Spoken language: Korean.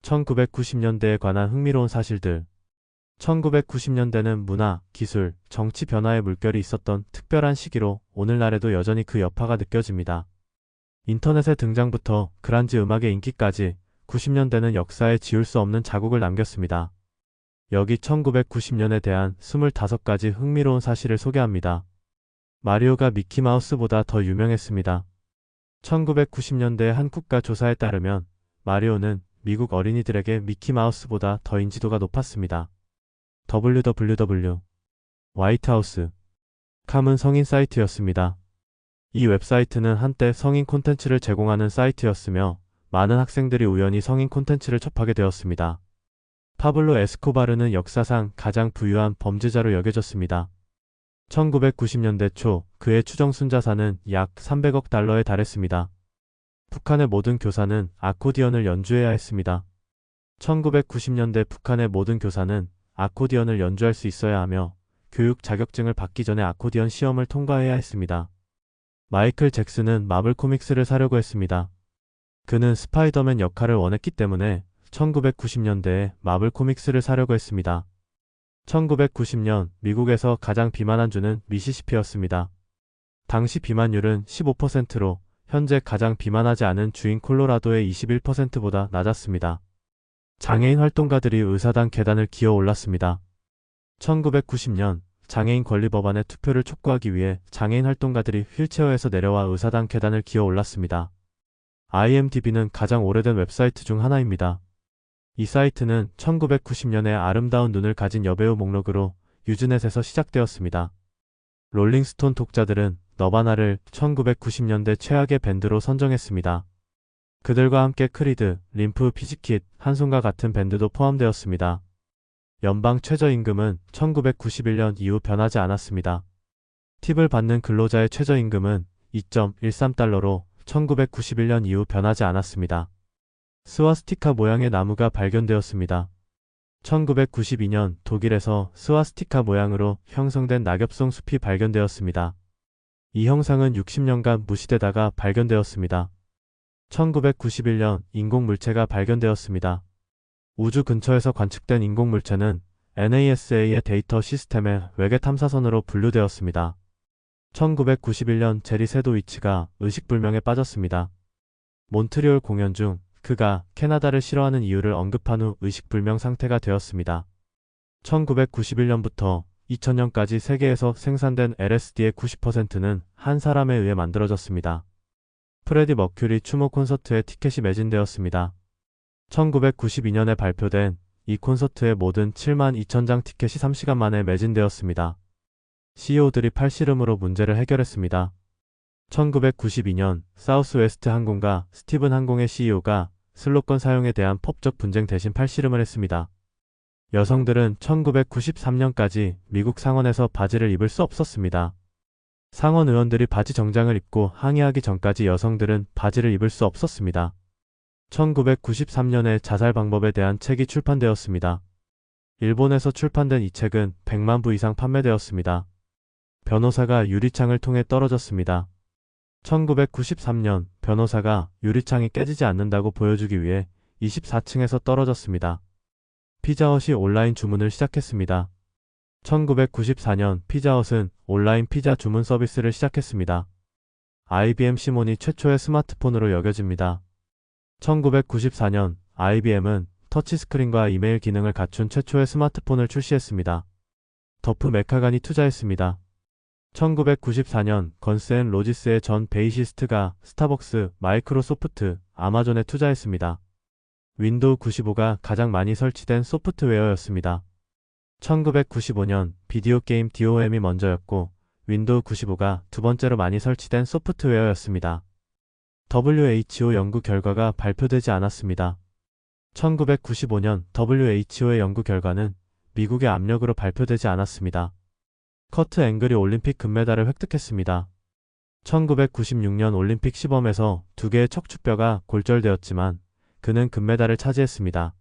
1990년대에 관한 흥미로운 사실들. 1990년대는 문화, 기술, 정치 변화의 물결이 있었던 특별한 시기로 오늘날에도 여전히 그 여파가 느껴집니다. 인터넷의 등장부터 그란지 음악의 인기까지 90년대는 역사에 지울 수 없는 자국을 남겼습니다. 여기 1990년에 대한 25가지 흥미로운 사실을 소개합니다. 마리오가 미키마우스보다 더 유명했습니다. 1990년대 한 국가 조사에 따르면 마리오는 미국 어린이들에게 미키마우스보다 더 인지도가 높았습니다. www. 화이트하우스. 캄은 성인 사이트였습니다. 이 웹사이트는 한때 성인 콘텐츠를 제공하는 사이트였으며 많은 학생들이 우연히 성인 콘텐츠를 접하게 되었습니다. 파블로 에스코바르는 역사상 가장 부유한 범죄자로 여겨졌습니다. 1990년대 초 그의 추정 순자산은 약 300억 달러에 달했습니다. 북한의 모든 교사는 아코디언을 연주해야 했습니다. 1990년대 북한의 모든 교사는 아코디언을 연주할 수 있어야 하며 교육 자격증을 받기 전에 아코디언 시험을 통과해야 했습니다. 마이클 잭슨은 마블 코믹스를 사려고 했습니다. 그는 스파이더맨 역할을 원했기 때문에 1990년대에 마블 코믹스를 사려고 했습니다. 1990년 미국에서 가장 비만한 주는 미시시피였습니다. 당시 비만율은 15%로 현재 가장 비만하지 않은 주인 콜로라도의 21%보다 낮았습니다. 장애인 활동가들이 의사당 계단을 기어 올랐습니다. 1990년 장애인 권리 법안의 투표를 촉구하기 위해 장애인 활동가들이 휠체어에서 내려와 의사당 계단을 기어 올랐습니다. IMDb는 가장 오래된 웹사이트 중 하나입니다. 이 사이트는 1990년에 아름다운 눈을 가진 여배우 목록으로 유즈넷에서 시작되었습니다. 롤링스톤 독자들은 너바나를 1990년대 최악의 밴드로 선정했습니다. 그들과 함께 크리드, 림프 비즈킷, 한송과 같은 밴드도 포함되었습니다. 연방 최저임금은 1991년 이후 변하지 않았습니다. 팁을 받는 근로자의 최저임금은 2.13달러로 1991년 이후 변하지 않았습니다. 스와스티카 모양의 나무가 발견되었습니다. 1992년 독일에서 스와스티카 모양으로 형성된 낙엽송 숲이 발견되었습니다. 이 형상은 60년간 무시되다가 발견되었습니다. 1991년 인공물체가 발견되었습니다. 우주 근처에서 관측된 인공물체는 NASA의 데이터 시스템의 외계 탐사선으로 분류되었습니다. 1991년 제리 세도위치가 의식불명에 빠졌습니다. 몬트리올 공연 중 그가 캐나다를 싫어하는 이유를 언급한 후 의식불명 상태가 되었습니다. 1991년부터 2000년까지 세계에서 생산된 LSD의 90%는 한 사람에 의해 만들어졌습니다. 프레디 머큐리 추모 콘서트에 티켓이 매진되었습니다. 1992년에 발표된 이 콘서트의 모든 72,000장 티켓이 3시간 만에 매진되었습니다. CEO들이 팔씨름으로 문제를 해결했습니다. 1992년 사우스웨스트 항공과 스티븐 항공의 CEO가 슬로건 사용에 대한 법적 분쟁 대신 팔씨름을 했습니다. 여성들은 1993년까지 미국 상원에서 바지를 입을 수 없었습니다. 상원 의원들이 바지 정장을 입고 항의하기 전까지 여성들은 바지를 입을 수 없었습니다. 1993년에 자살 방법에 대한 책이 출판되었습니다. 일본에서 출판된 이 책은 100만 부 이상 판매되었습니다. 변호사가 유리창을 통해 떨어졌습니다. 1993년 변호사가 유리창이 깨지지 않는다고 보여주기 위해 24층에서 떨어졌습니다. 피자헛이 온라인 주문을 시작했습니다. 1994년 피자헛은 온라인 피자 주문 서비스를 시작했습니다. IBM 시몬이 최초의 스마트폰으로 여겨집니다. 1994년 IBM은 터치스크린과 이메일 기능을 갖춘 최초의 스마트폰을 출시했습니다. 더프 맥하간이 투자했습니다. 1994년 건스 앤 로지스의 전 베이시스트가 스타벅스, 마이크로소프트, 아마존에 투자했습니다. 윈도우 95가 가장 많이 설치된 소프트웨어였습니다. 1995년 비디오 게임 DOM이 먼저였고 윈도우 95가 두 번째로 많이 설치된 소프트웨어였습니다. WHO 연구 결과가 발표되지 않았습니다. 1995년 WHO의 연구 결과는 미국의 압력으로 발표되지 않았습니다. 커트 앵글이 올림픽 금메달을 획득했습니다. 1996년 올림픽 시범에서 두 개의 척추뼈가 골절되었지만 그는 금메달을 차지했습니다.